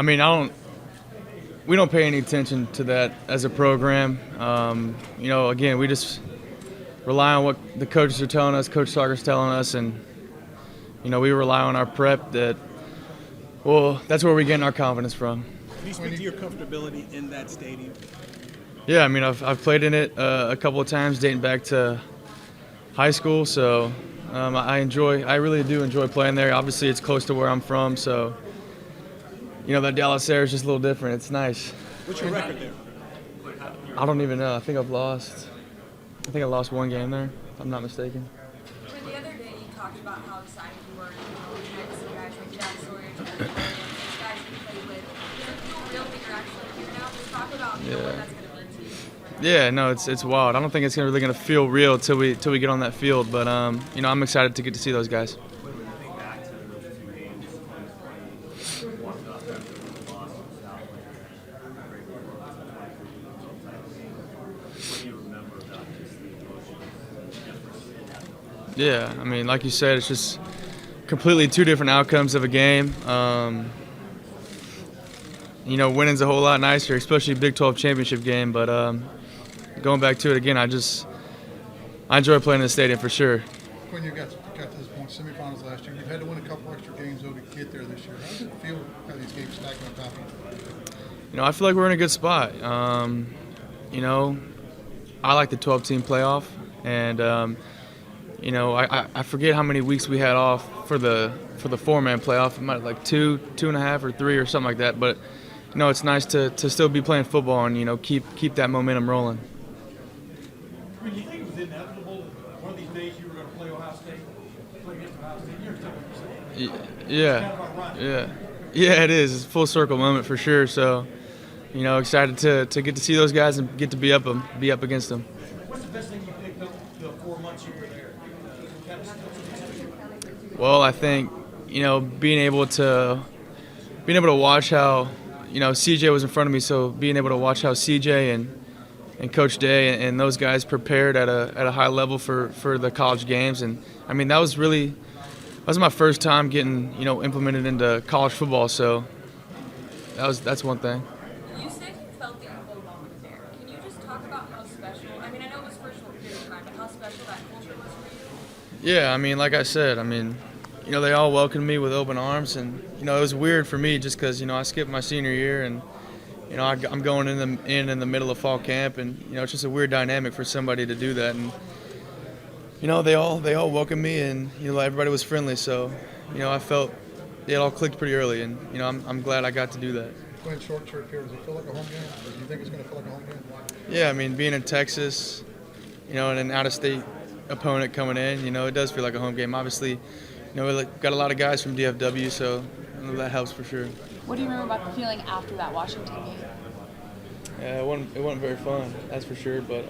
I mean, we don't pay any attention to that as a program. Again, we just rely on what the coaches are telling us, Coach Sarker's telling us, and, we rely on our prep that's where we're getting our confidence from. Can you speak to your comfortability in that stadium? Yeah, I mean, I've played in it a couple of times dating back to high school, so I really do enjoy playing there. Obviously, it's close to where I'm from, so, that Dallas air is just a little different. It's nice. What's your record there? I don't even know. I think I lost one game there, if I'm not mistaken. When the other day you talked about how excited you were to connect some guys like Jack Sawyer, these guys you played with. Does it feel real that you're actually here now? Just talk about what that's going to mean to you. Yeah, no, it's wild. I don't think it's really going to feel real till we get on that field, but I'm excited to get to see those guys. Yeah, I mean, like you said, it's just completely two different outcomes of a game. Winning's a whole lot nicer, especially a Big 12 championship game. But going back to it again, I enjoy playing in the stadium for sure. When you got to this point, semifinals last year, you've had to win a couple extra games though to get there this year. How does it feel how these games stacking on top of you? I feel like we're in a good spot. I like the 12-team playoff, and I forget how many weeks we had off for the 4-man playoff. It might have like 2.5 or 3 or something like that. But it's nice to still be playing football and keep that momentum rolling. I mean, do you think it was inevitable one of these days you were going to play Ohio State, play against Ohio State? You're still what you're saying. Yeah, it is. It's a full circle moment for sure. So, excited to get to see those guys and get to be up against them. What's the best thing you picked up the 4 months you were there? Well, I think being able to watch how CJ was in front of me, so being able to watch how CJ and Coach Day and those guys prepared at a high level for the college games, and I mean that was my first time getting implemented into college football, so that's one thing. You said you felt the belonging there. Can you just talk about how special? I mean, I know it was for a short period of time, but how special that culture was for you? Yeah, I mean, like I said, they all welcomed me with open arms, and it was weird for me just because I skipped my senior year, and I'm going in the middle of fall camp, and it's just a weird dynamic for somebody to do that, and they all welcomed me, and everybody was friendly, so I felt it all clicked pretty early, and I'm glad I got to do that. Playing short trip here, does it feel like a home game? Or do you think it's going to feel like a home game? Yeah, I mean, being in Texas, and an out-of-state opponent coming in, it does feel like a home game. Obviously, we got a lot of guys from DFW, so that helps for sure. What do you remember about the feeling after that Washington game? Yeah, it wasn't very fun, that's for sure. But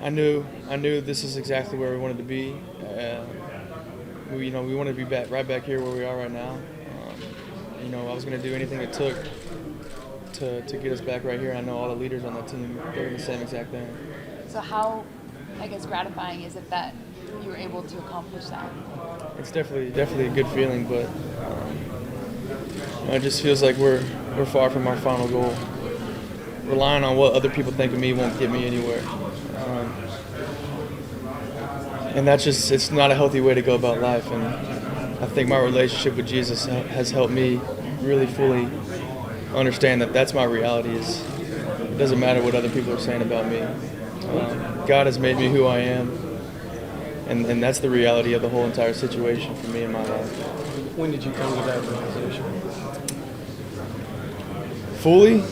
I knew this is exactly where we wanted to be. We wanted to be right back here where we are right now. I was going to do anything it took to get us back right here. I know all the leaders on that team, they're doing the same exact thing. So how, gratifying is it that you were able to accomplish that? It's definitely a good feeling, but it just feels like we're far from our final goal. Relying on what other people think of me won't get me anywhere. And it's not a healthy way to go about life. And I think my relationship with Jesus has helped me really fully understand that that's my reality. It doesn't matter what other people are saying about me. God has made me who I am, and that's the reality of the whole entire situation for me in my life. When did you come to that realization? Fully?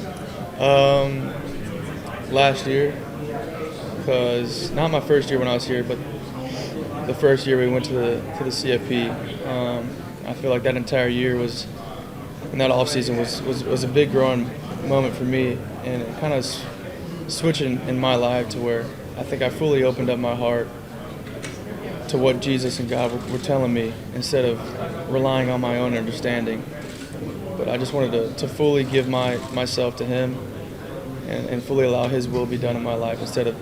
Last year, because not my first year when I was here, but the first year we went to the CFP. I feel like that entire year and that off season was a big growing moment for me, and it kind of switching in my life to where I think I fully opened up my heart to what Jesus and God were telling me instead of relying on my own understanding. But I just wanted to fully give myself to Him and fully allow His will be done in my life instead of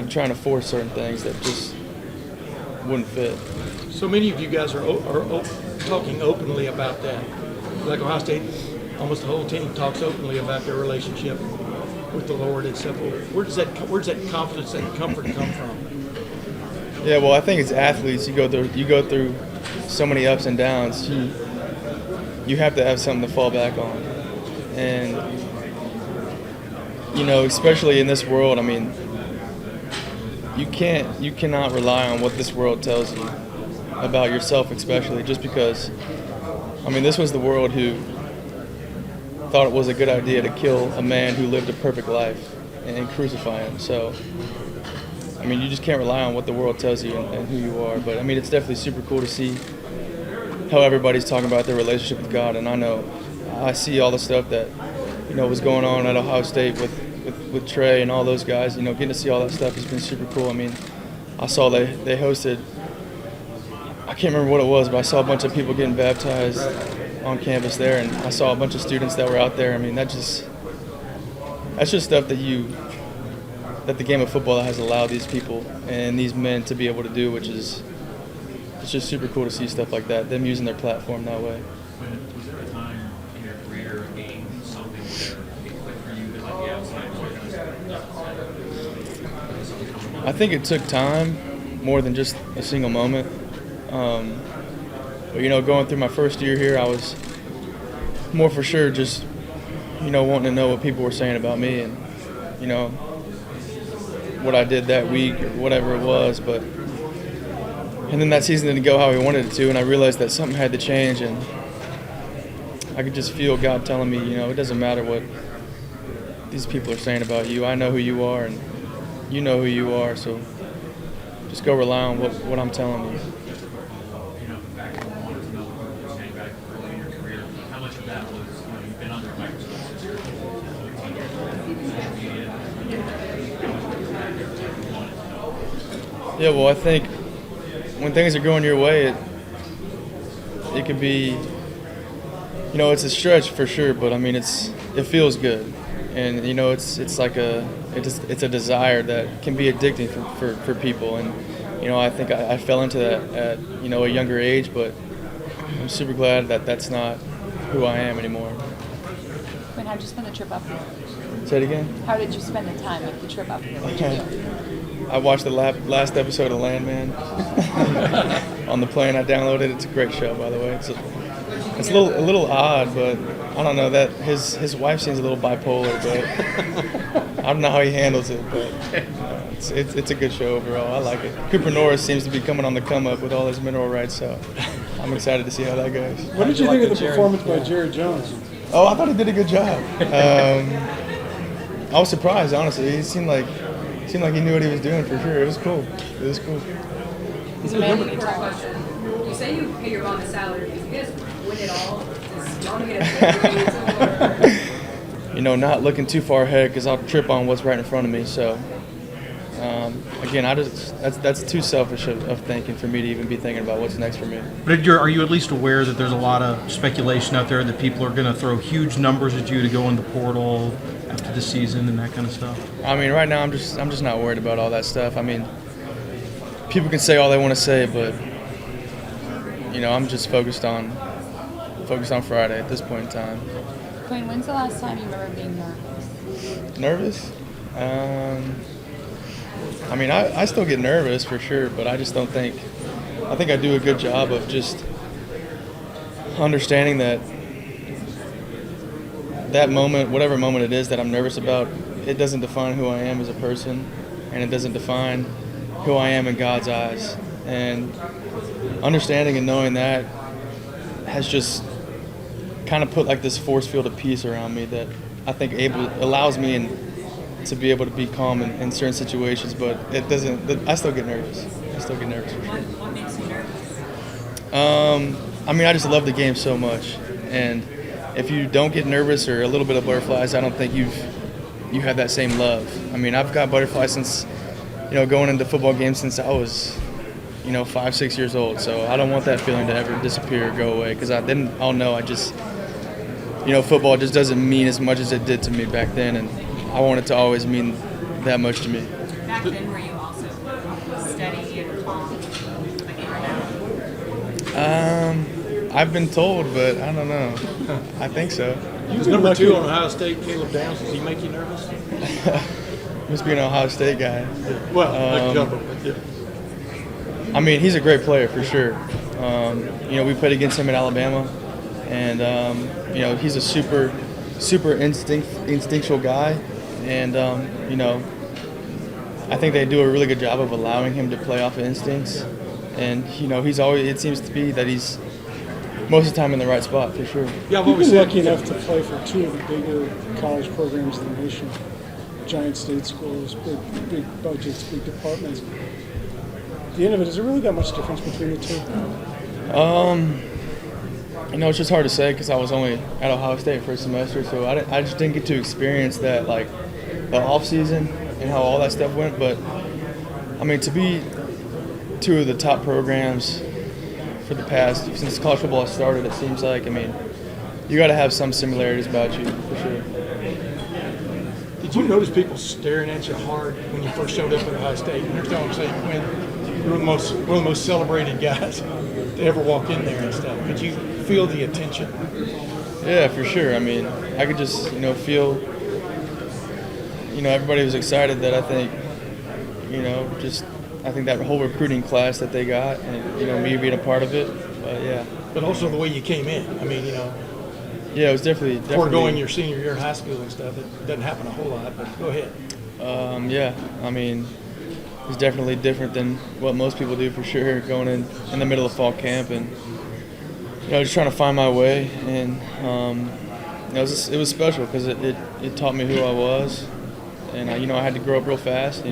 trying to force certain things that just wouldn't fit. So many of you guys are talking openly about that. like Ohio State, almost the whole team talks openly about their relationship with the Lord and stuff. Where does that confidence and comfort come from? Yeah, well, I think as athletes, you go through so many ups and downs. You have to have something to fall back on, and especially in this world. I mean, you cannot rely on what this world tells you about yourself, especially just because. I mean, this was the world who thought it was a good idea to kill a man who lived a perfect life and crucify him. So, I mean, you just can't rely on what the world tells you and who you are. But, I mean, it's definitely super cool to see how everybody's talking about their relationship with God. And I see all the stuff that, was going on at Ohio State with Trey and all those guys. Getting to see all that stuff has been super cool. I mean, I saw they hosted, I can't remember what it was, but I saw a bunch of people getting baptized on campus there, and I saw a bunch of students that were out there. I mean, that's just stuff that the game of football has allowed these people and these men to be able to do, which is it's just super cool to see stuff like that, them using their platform that way. Was there a time in your career game something where it clicked for you that like the outside I think it took time more than just a single moment. But going through my first year here, I was more for sure just, wanting to know what people were saying about me and, what I did that week or whatever it was. And then that season didn't go how we wanted it to, and I realized that something had to change, and I could just feel God telling me, it doesn't matter what these people are saying about you. I know who you are, and you know who you are, so just go rely on what I'm telling you. Back to what you were saying back early in your career, how much of that was, you've been under a microscope since you're Yeah, well, I think when things are going your way, it could be, it's a stretch for sure, but I mean, it feels good, and it's like it's a desire that can be addicting for people, and I think I fell into that at a younger age, but I'm super glad that that's not who I am anymore. Quinn, how did you spend the trip up here? Say it again. How did you spend the time, the trip up here? What did you do? I watched the last episode of Landman on the plane. I downloaded it. It's a great show, by the way. It's a little odd, but I don't know that his wife seems a little bipolar, but I don't know how he handles it. But it's a good show overall. I like it. Cooper Norris seems to be coming on the come up with all his mineral rights, so I'm excited to see how that goes. What did you think of the performance by Jared Jones? Oh, I thought he did a good job. I was surprised, honestly. He seemed like he knew what he was doing for sure. It was cool. He's a man who can You say you pay your mom a salary. If you guys win it all, does mom get a pay raise or? Not looking too far ahead because I'll trip on what's right in front of me. So, again, that's too selfish of thinking for me to even be thinking about what's next for me. But are you at least aware that there's a lot of speculation out there that people are going to throw huge numbers at you to go in the portal after the season and that kind of stuff? I mean, right now I'm just not worried about all that stuff. I mean, people can say all they want to say, but I'm just focused on Friday at this point in time. Quinn, when's the last time you remember being nervous? Nervous? I mean, I still get nervous for sure, but I just don't think – I think I do a good job of just understanding that moment, whatever moment it is that I'm nervous about, it doesn't define who I am as a person, and it doesn't define who I am in God's eyes. And understanding and knowing that has just kind of put like this force field of peace around me that I think allows me to be able to be calm in certain situations, but it doesn't. I still get nervous. For sure. What makes you nervous? I mean, I just love the game so much, and if you don't get nervous or a little bit of butterflies, I don't think you have that same love. I mean, I've got butterflies since going into football games since I was 5-6 years old. So I don't want that feeling to ever disappear or go away, because then I'll know football just doesn't mean as much as it did to me back then, and I want it to always mean that much to me. Back then, were you also steady and calm like you are now? I've been told, but I don't know. I think so. You've Number been 2 lucky. on Ohio State, Caleb Downs. Does he make you nervous? Must be an Ohio State guy. Well, a couple. Yeah. I mean, he's a great player for sure. We played against him at Alabama, and he's a super instinctual guy, and I think they do a really good job of allowing him to play off of instincts, and he's always. It seems to be that he's most of the time in the right spot for sure. Yeah, I've You've always been said lucky enough to play for 2 of the bigger college programs in the nation. Giant state schools, big budgets, big departments. At the end of it, is there really that much difference between the two? It's just hard to say because I was only at Ohio State for a semester, so I just didn't get to experience that, like, the off season and how all that stuff went. But I mean, to be 2 of the top programs for the past since college football has started, it seems like. I mean, you got to have some similarities about you for sure. Did you notice people staring at you hard when you first showed up at Ohio State? You understand what I'm saying? When you're one of the most celebrated guys to ever walk in there and stuff. Could you feel the attention? Yeah, for sure. I mean, I could just feel. Everybody was excited that I think that whole recruiting class that they got, and me being a part of it. But yeah. But also the way you came in. I mean, Yeah, it was definitely foregoing your senior year in high school and stuff. It doesn't happen a whole lot, but go ahead. Yeah, I mean, it's definitely different than what most people do for sure. Going in the middle of fall camp and just trying to find my way, and it was special because it taught me who I was, and I had to grow up real fast.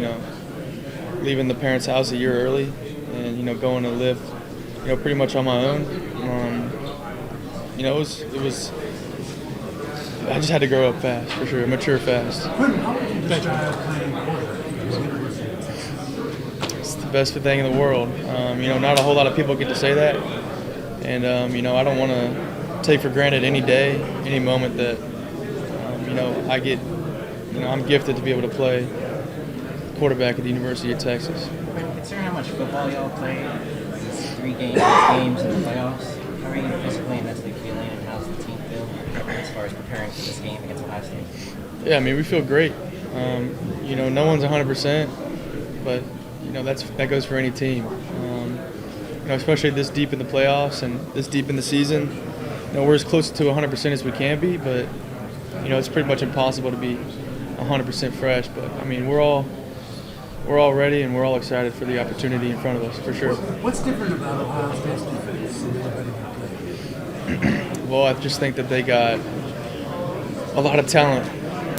Leaving the parents' house a year early, and going to live pretty much on my own. It was. I just had to grow up fast, for sure, mature fast. It's the best thing in the world. Not a whole lot of people get to say that, and I don't want to take for granted any day, any moment that I get. I'm gifted to be able to play quarterback at the University of Texas. Considering how much football y'all played, these 3 games in the playoffs, how are you physically and mentally feeling, and how's the team feel as far as preparing for this game against Ohio State? Yeah, I mean, we feel great. No one's 100%, but that goes for any team. Especially this deep in the playoffs and this deep in the season. We're as close to 100% as we can be, but it's pretty much impossible to be 100% fresh. But I mean, we're all ready, and we're all excited for the opportunity in front of us, for sure. What's different about Ohio State's defense than everybody played? Well, I just think that they got a lot of talent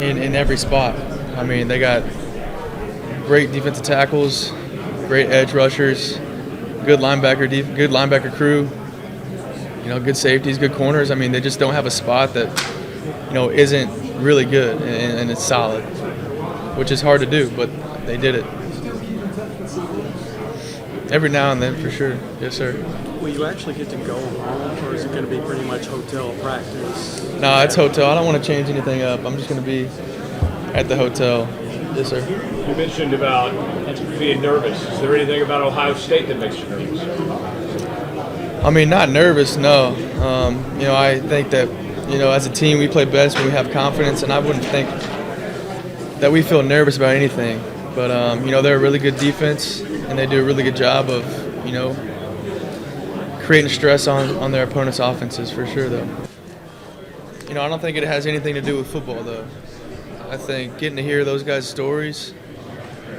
in every spot. I mean, they got great defensive tackles, great edge rushers, good linebacker crew, good safeties, good corners. I mean, they just don't have a spot that, isn't really good and it's solid, which is hard to do, but they did it. Every now and then, for sure. Yes, sir. Will you actually get to go home, or is it going to be pretty much hotel practice? No, it's hotel. I don't want to change anything up. I'm just going to be at the hotel. Yes, sir. You mentioned about being nervous. Is there anything about Ohio State that makes you nervous? I mean, not nervous, no. I think that, as a team, we play best when we have confidence, and I wouldn't think that we feel nervous about anything. But, they're a really good defense, and they do a really good job of, creating stress on their opponent's offenses, for sure, though. I don't think it has anything to do with football, though. I think getting to hear those guys' stories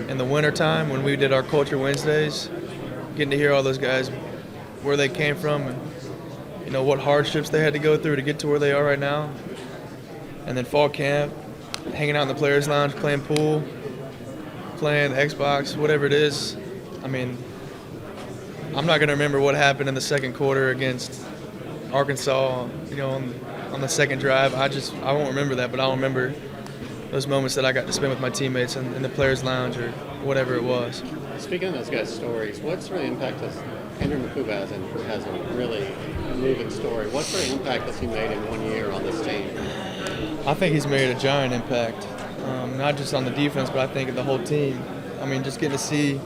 in the wintertime when we did our Culture Wednesdays, getting to hear all those guys, where they came from, and what hardships they had to go through to get to where they are right now. And then fall camp, hanging out in the players' lounge, playing pool, playing Xbox, whatever it is. I mean, I'm not going to remember what happened in the second quarter against Arkansas, on the second drive. I won't remember that, but I'll remember those moments that I got to spend with my teammates in the players' lounge or whatever it was. Speaking of those guys' stories, what sort of impact has Andrew McCuba has a really moving story? What sort of impact has he made in 1 year on this team? I think he's made a giant impact, not just on the defense, but I think the whole team. I mean, just getting to see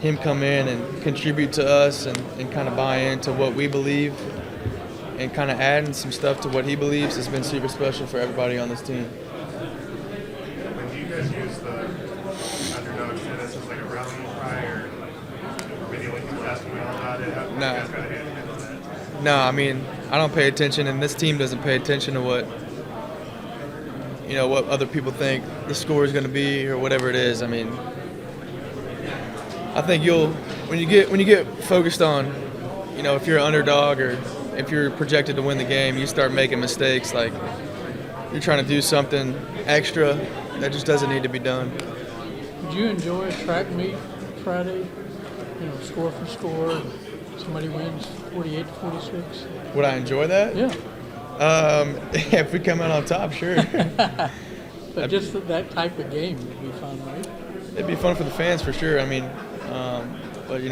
him come in and contribute to us and kind of buy into what we believe and kind of adding some stuff to what he believes has been super special for everybody on this team. When do you guys use the underdog status as like a rallying cry, or maybe when people ask you all about it, how do you guys kind of handle that? No, I mean, I don't pay attention, and this team doesn't pay attention to what other people think the score is going to be or whatever it is. I mean, I think when you get focused on, if you're an underdog or if you're projected to win the game, you start making mistakes. Like you're trying to do something extra that just doesn't need to be done. Did you enjoy a track meet Friday? Score for score, somebody wins 48-46. Would I enjoy that? Yeah. If we come out on top, sure. But just that type of game would be fun, right? It'd be fun for the fans for sure. I mean, but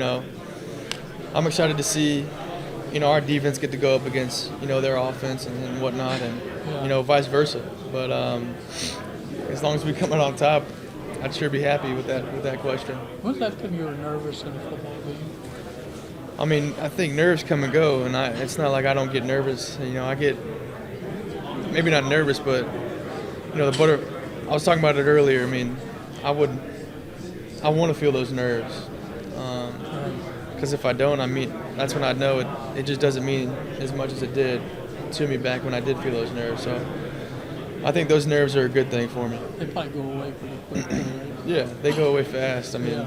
I'm excited to see, our defense get to go up against, their offense and whatnot, and vice versa. But as long as we come out on top, I'd sure be happy with that question. When's the last time you were nervous in a football game? I mean, I think nerves come and go, and it's not like I don't get nervous. I get maybe not nervous, but I was talking about it earlier. I mean, I want to feel those nerves, because if I don't, that's when I know it just doesn't mean as much as it did to me back when I did feel those nerves. So I think those nerves are a good thing for me. They probably go away pretty quickly, right? Yeah, they go away fast. I mean,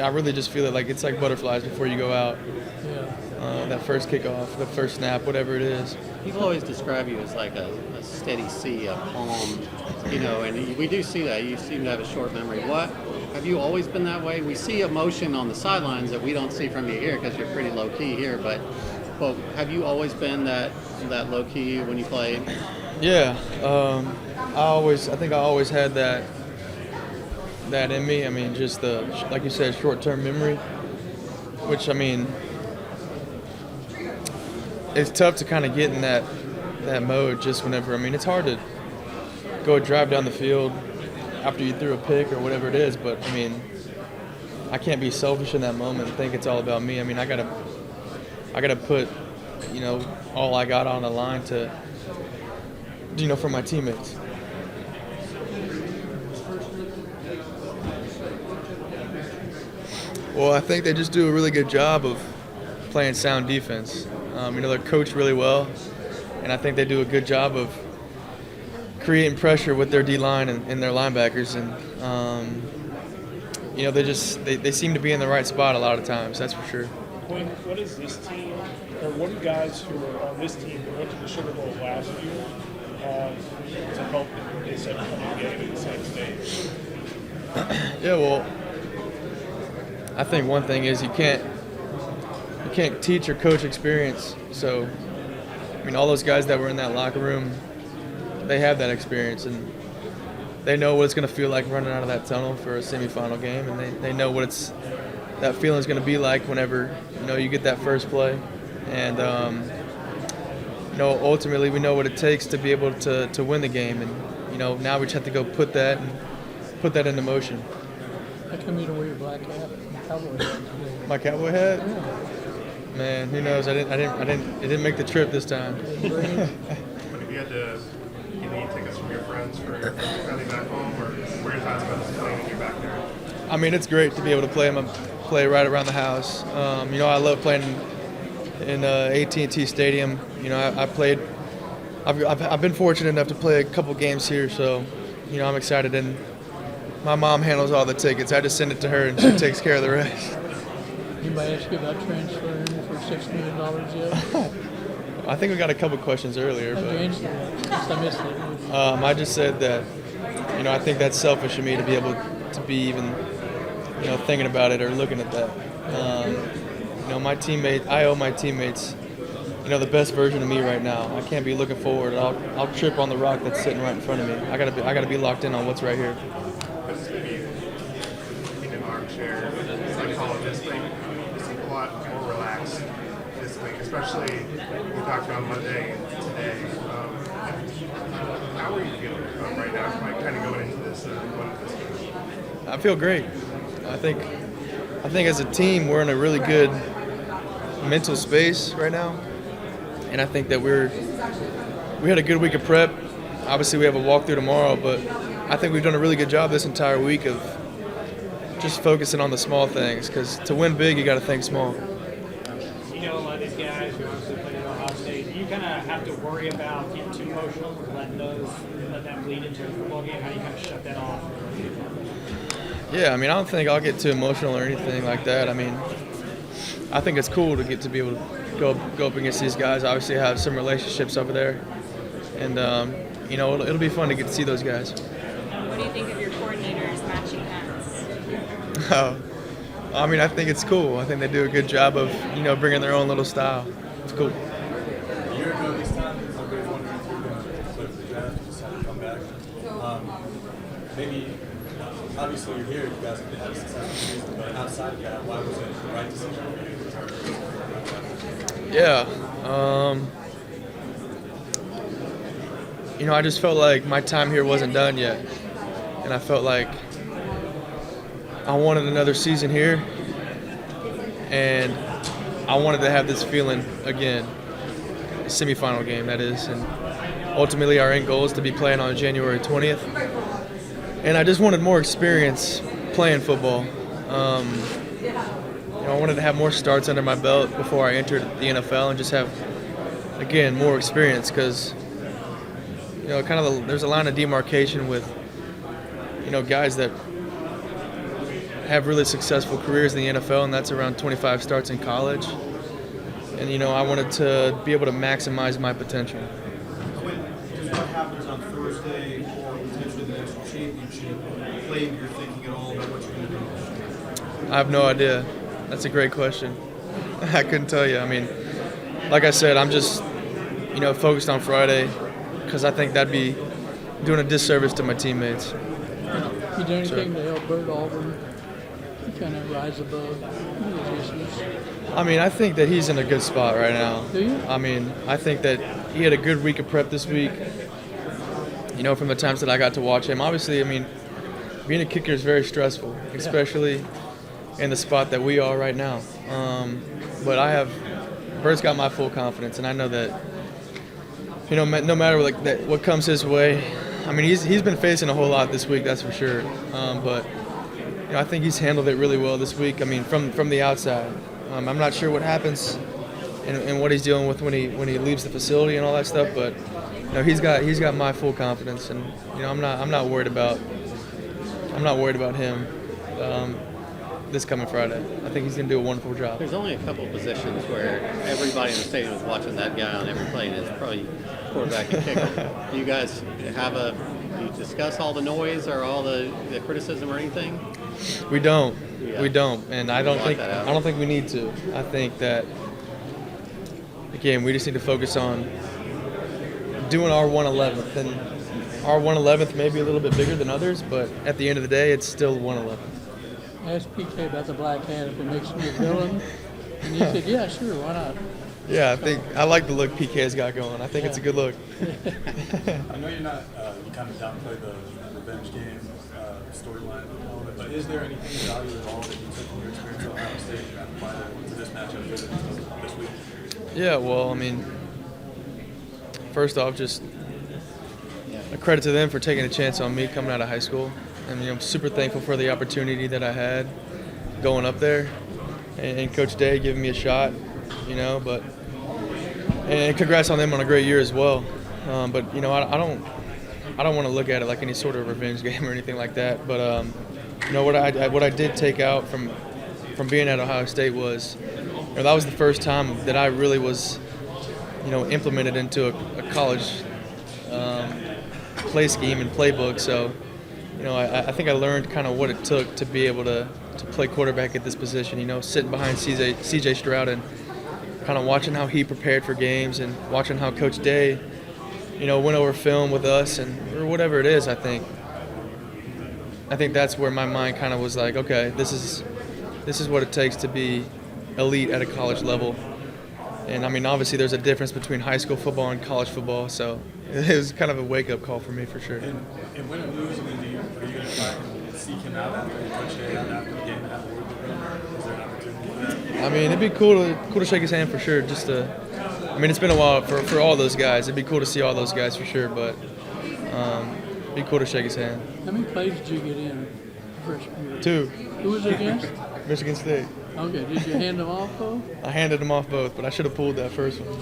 I really just feel it like it's like butterflies before you go out. Yeah. That first kickoff, the first snap, whatever it is. People always describe you as like a steady sea, a calm, and we do see that. You seem to have a short memory. Have you always been that way? We see emotion on the sidelines that we don't see from you here because you're pretty low key here. But have you always been that low key when you played? Yeah, I think I always had that in me. I mean, just like you said, short-term memory, which I mean, it's tough to kind of get in that mode just whenever. I mean, it's hard to go drive down the field after you threw a pick or whatever it is, but I mean, I can't be selfish in that moment and think it's all about me. I mean, I gotta put, all I got on the line to, for my teammates. Well, I think they just do a really good job of playing sound defense. They're coached really well, and I think they do a good job of creating pressure with their D-line and their linebackers. And, they seem to be in the right spot a lot of times, that's for sure. What is this team, or what do guys who are on this team who went to the Sugar Bowl last year to help they said coming game in the same stage? Yeah, well, I think one thing is you can't teach or coach experience. So, all those guys that were in that locker room, they have that experience, and they know what it's going to feel like running out of that tunnel for a semifinal game, and they know what that feeling is going to be like whenever you get that first play, and ultimately we know what it takes to be able to win the game, and now we just have to go put that into motion. How come you don't wear your black hat? Cowboy hat. My cowboy hat? Yeah. Man, who knows? It didn't make the trip this time. But if you had to get any tickets from your friends for your family back home, or what are your thoughts about this playing when you're back there? I mean, it's great to be able to play right around the house. I love playing in AT&T Stadium. I've been fortunate enough to play a couple games here, so I'm excited. And my mom handles all the tickets. I just send it to her, and she takes care of the rest. Anybody ask you about transferring for $6 million yet? I think we got a couple questions earlier. How'd you answer that? I missed it. I just said that, I think that's selfish of me to be able to be even, thinking about it or looking at that. I owe my teammates, the best version of me right now. I can't be looking forward. I'll trip on the rock that's sitting right in front of me. I gotta be locked in on what's right here. In an armchair, psychologist, you seem a lot more relaxed this week, especially we talked about Monday and today. How are you feeling right now, kind of going into this game? I feel great. I think, I think as a team, we're in a really good mental space right now. And I think that we had a good week of prep. Obviously, we have a walkthrough tomorrow, but I think we've done a really good job this entire week of just focusing on the small things, because to win big, you got to think small. You know, a lot of these guys who obviously played at Ohio State, do you kind of have to worry about getting too emotional or let that bleed into a football game? How do you kind of shut that off? Yeah, I mean, I don't think I'll get too emotional or anything like that. I mean, I think it's cool to get to be able to go up against these guys. Obviously, I have some relationships over there, and you know, it'll be fun to get to see those guys. What do you think of your coordinators matching hats? Oh, I mean, I think it's cool. I think they do a good job of, you know, bringing their own little style. It's cool. A year ago this time, everybody's wondering if you're going to play for the draft, just had to come back. Maybe, obviously you're here, you guys have had a successful season, but outside of that, why was it the right decision for you to return? Yeah. You know, I just felt like my time here wasn't done yet. And I felt like I wanted another season here. And I wanted to have this feeling again. A semifinal game, that is. And ultimately, our end goal is to be playing on January 20th. And I just wanted more experience playing football. You know, I wanted to have more starts under my belt before I entered the NFL and just have, again, more experience, because, you know, there's a line of demarcation with, you know, guys that have really successful careers in the NFL, and that's around 25 starts in college. And, you know, I wanted to be able to maximize my potential. Quinn, what happens on Thursday or potentially the national championship play into your thinking at all about what you're going to do? I have no idea. That's a great question. I couldn't tell you. I mean, like I said, I'm just, you know, focused on Friday, because I think that'd be doing a disservice to my teammates. You do anything to help Bert Auburn kind of rise above his issues? I mean, I think that he's in a good spot right now. Do you? I mean, I think that he had a good week of prep this week. You know, from the times that I got to watch him. Obviously, I mean, being a kicker is very stressful, especially in the spot that we are right now. But Bert's got my full confidence, and I know that, you know, no matter what comes his way. I mean, he's been facing a whole lot this week, that's for sure. But you know, I think he's handled it really well this week. I mean, from the outside, I'm not sure what happens and what he's dealing with when he leaves the facility and all that stuff. But you know, he's got my full confidence, and you know, I'm not worried about him this coming Friday. I think he's going to do a wonderful job. There's only a couple of positions where everybody in the stadium is watching that guy on every play, and it's probably quarterback and kicker. Do you guys do you discuss all the noise or all the criticism or anything? We don't. Yeah. We don't, and I don't think we need to. I think that, again, we just need to focus on doing our 111th, and our 111th may be a little bit bigger than others, but at the end of the day, it's still 111th. I asked PK about the black hat, if it makes me a villain, and he said, yeah, sure, why not? Yeah, I like the look PK's got going. I think it's a good look. I know you kind of downplay the revenge game storyline a little bit, but is there anything valuable at all that you took from your experience at Ohio State and apply that to this matchup this week? Yeah, well, I mean, first off, just a credit to them for taking a chance on me coming out of high school. And, you know, I'm super thankful for the opportunity that I had going up there, and Coach Day giving me a shot, you know. And congrats on them on a great year as well. But you know, I don't want to look at it like any sort of revenge game or anything like that. But you know, what I did take out from being at Ohio State was, you know, that was the first time that I really was, you know, implemented into a college play scheme and playbook. So, you know, I think I learned kind of what it took to be able to play quarterback at this position. You know, sitting behind C.J. Stroud and kind of watching how he prepared for games, and watching how Coach Day, you know, went over film with us, or whatever it is. I think that's where my mind kind of was like, okay, this is what it takes to be elite at a college level. And I mean, obviously there's a difference between high school football and college football, so it was kind of a wake-up call for me for sure. And win or lose, I mean, are you going to try and seek him out after Coach Day out after the game and have a word with him? I mean, it'd be cool to shake his hand for sure. I mean, it's been a while for all those guys. It'd be cool to see all those guys for sure, but it'd be cool to shake his hand. How many plays did you get in freshman year? 2. Who was it against? Michigan State. Okay, did you hand them off though? I handed them off both, but I should have pulled that first one.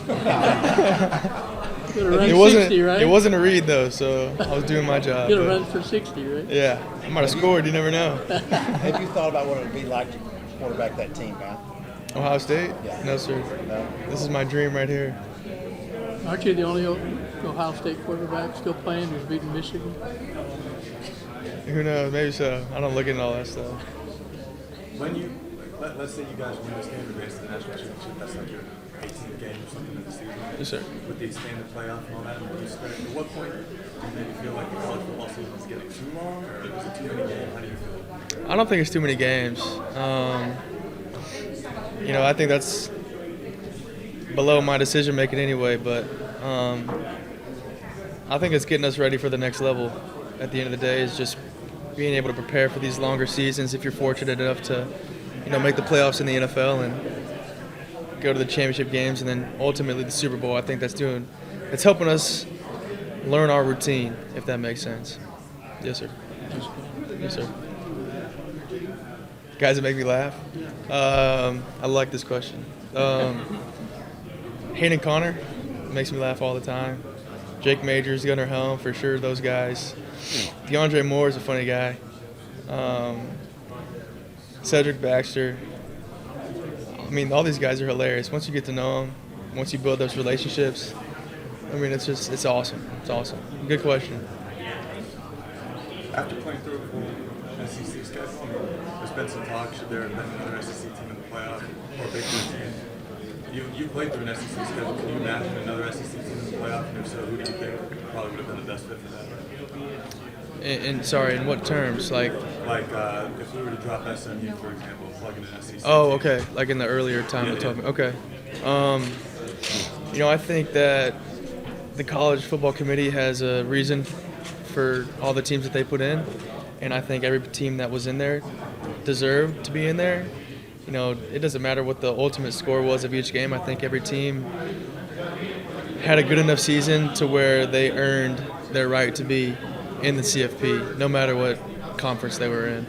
It wasn't 60, right? It wasn't a read though, so I was doing my job. You run for 60, right? Yeah, I might have scored. You never know. Have you thought about what it would be like to quarterback that team, Matt? Ohio State? Yeah. No, sir. No. This is my dream right here. Aren't you the only Ohio State quarterback still playing who's beating Michigan? Who knows? Maybe so. I don't look into all that stuff. When let's say you guys win this game against the national championship, that's like your 18th game or something in the season. Yes, sir. With the expanded playoff and all that, at what point do you maybe feel like the college football season is getting too long, or is it too many games? How do you feel? I don't think it's too many games. I think that's below my decision making anyway, but I think it's getting us ready for the next level. At the end of the day, is just being able to prepare for these longer seasons. If you're fortunate enough to, make the playoffs in the NFL and go to the championship games and then ultimately the Super Bowl, I think it's helping us learn our routine, if that makes sense. Yes, sir. Yes, sir. Guys that make me laugh. I like this question. Hayden Connor makes me laugh all the time. Jake Majors, Gunnar Helm, for sure, those guys. DeAndre Moore is a funny guy. Cedric Baxter. I mean, all these guys are hilarious. Once you get to know them, once you build those relationships, I mean, it's awesome. It's awesome. Good question. After playing through a full SEC schedule, there's been some talk, should there have been another SEC team in the playoff or a Big Ten team? You played through an SEC schedule. Can you imagine another SEC team in the playoff? And if so, who do you think probably would have been the best fit for that? In what terms? Like if we were to drop SMU, for example, plug in an SEC Oh, team. okay. Like in the earlier time we're talking. Okay. I think that the college football committee has a reason for all the teams that they put in, and I think every team that was in there deserved to be in there. It doesn't matter what the ultimate score was of each game. I think every team had a good enough season to where they earned their right to be in the CFP, no matter what conference they were in.